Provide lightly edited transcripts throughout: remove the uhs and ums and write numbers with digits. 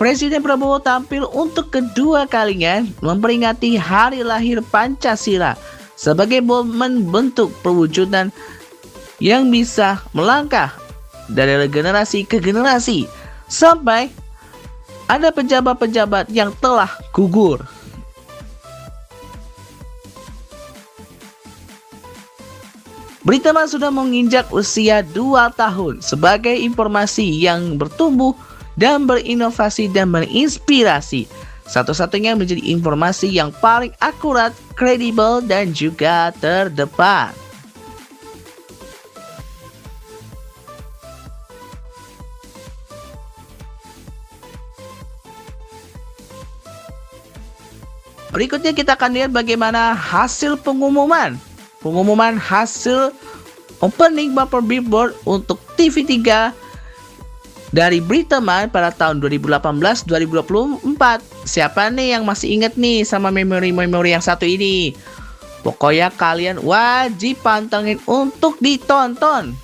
Presiden Prabowo tampil untuk kedua kalinya memperingati hari lahir Pancasila sebagai momen bentuk perwujudan yang bisa melangkah dari generasi ke generasi sampai ada pejabat-pejabat yang telah gugur. Brittman sudah menginjak usia 2 tahun sebagai informasi yang bertumbuh dan berinovasi dan menginspirasi. Satu-satunya menjadi informasi yang paling akurat, kredibel, dan juga terdepan. Berikutnya kita akan lihat bagaimana hasil pengumuman hasil opening bumper billboard untuk TV3 dari Brittman pada tahun 2018-2024. Siapa nih yang masih ingat nih sama memori-memori yang satu ini? Pokoknya kalian wajib pantengin untuk ditonton.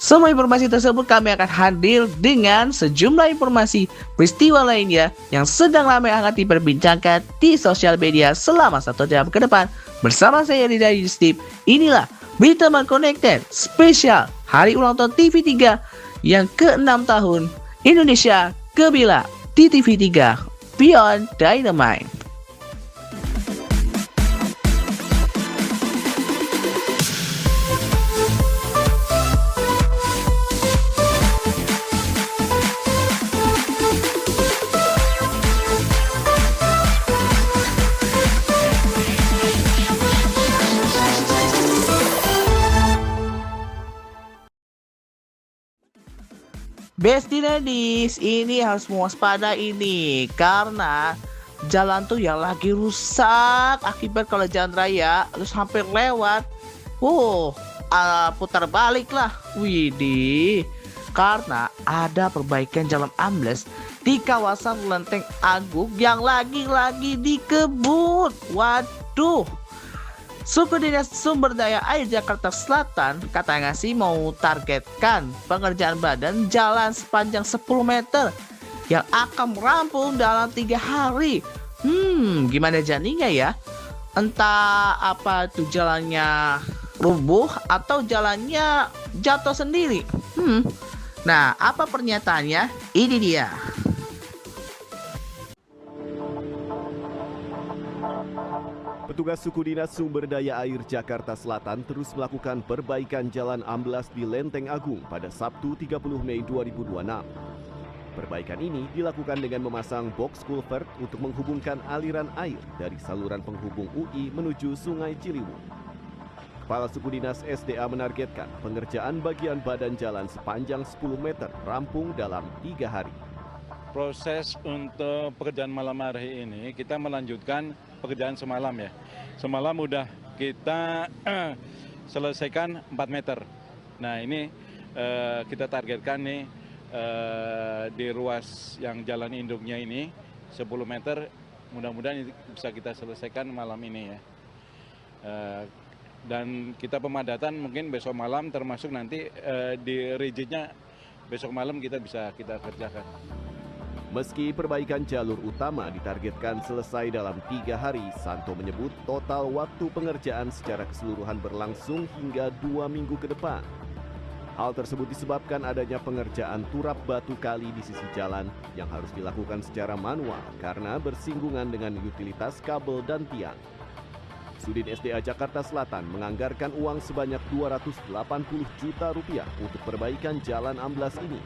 Semua informasi tersebut kami akan hadir dengan sejumlah informasi peristiwa lainnya yang sedang ramai hangat diperbincangkan di sosial media selama 1 jam ke depan. Bersama saya Rida Yustip, inilah Brittman Connected spesial Hari Ulang Tahun TV3 yang ke-6 tahun Indonesia Gemilang di TV3 Beyond Dynamite. Besti Ladies, ini harus mewaspada ini karena jalan tuh yang lagi rusak akibat kalau jalan raya terus hampir lewat. Putar balik lah. Widih, karena ada perbaikan jalan ambles di kawasan Lenteng Agung yang lagi-lagi dikebut. Waduh. Suku Dinas Sumber Daya Air Jakarta Selatan katanya sih mau targetkan pengerjaan badan jalan sepanjang 10 meter yang akan rampung dalam 3 hari. Gimana jadinya ya? Entah apa itu jalannya rubuh atau jalannya jatuh sendiri. Nah, apa pernyataannya? Ini dia. Petugas Suku Dinas Sumber Daya Air Jakarta Selatan terus melakukan perbaikan jalan amblas di Lenteng Agung pada Sabtu 30 Mei 2026. Perbaikan ini dilakukan dengan memasang box culvert untuk menghubungkan aliran air dari saluran penghubung UI menuju Sungai Ciliwung. Kepala Suku Dinas SDA menargetkan pengerjaan bagian badan jalan sepanjang 10 meter rampung dalam 3 hari. Proses untuk pekerjaan malam hari ini kita melanjutkan pekerjaan semalam ya. Semalam udah kita selesaikan 4 meter. Nah ini kita targetkan nih di ruas yang jalan induknya ini 10 meter. Mudah-mudahan bisa kita selesaikan malam ini ya. Dan kita pemadatan mungkin besok malam termasuk nanti di rigidnya besok malam kita bisa kita kerjakan. Meski perbaikan jalur utama ditargetkan selesai dalam 3 hari, Santo menyebut total waktu pengerjaan secara keseluruhan berlangsung hingga 2 minggu ke depan. Hal tersebut disebabkan adanya pengerjaan turap batu kali di sisi jalan yang harus dilakukan secara manual karena bersinggungan dengan utilitas kabel dan tiang. Sudin SDA Jakarta Selatan menganggarkan uang sebanyak 280 juta rupiah untuk perbaikan jalan amblas ini.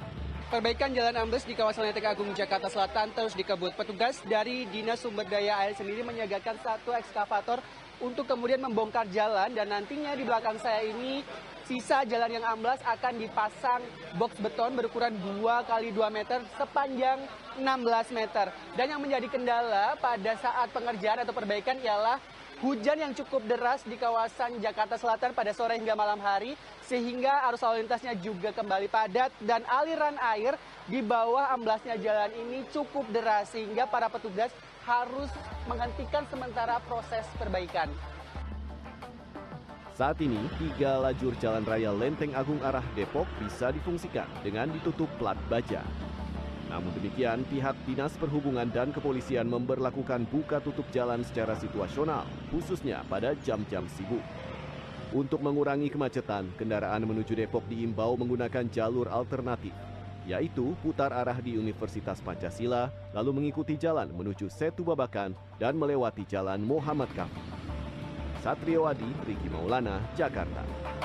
Perbaikan jalan ambles di kawasan Lenteng Agung Jakarta Selatan terus dikebut. Petugas dari Dinas Sumber Daya Air sendiri menyiagakan 1 ekskavator untuk kemudian membongkar jalan, dan nantinya di belakang saya ini sisa jalan yang amblas akan dipasang box beton berukuran 2 x 2 meter sepanjang 16 meter. Dan yang menjadi kendala pada saat pengerjaan atau perbaikan ialah hujan yang cukup deras di kawasan Jakarta Selatan pada sore hingga malam hari, sehingga arus lalu lintasnya juga kembali padat dan aliran air di bawah amblasnya jalan ini cukup deras sehingga para petugas harus menghentikan sementara proses perbaikan. Saat ini 3 lajur jalan raya Lenteng Agung arah Depok bisa difungsikan dengan ditutup plat baja. Namun demikian, pihak Dinas Perhubungan dan Kepolisian memberlakukan buka tutup jalan secara situasional, khususnya pada jam-jam sibuk. Untuk mengurangi kemacetan, kendaraan menuju Depok diimbau menggunakan jalur alternatif, yaitu putar arah di Universitas Pancasila, lalu mengikuti jalan menuju Setu Babakan dan melewati Jalan Muhammad Kaffi. Satrio Adi, Riki Maulana, Jakarta.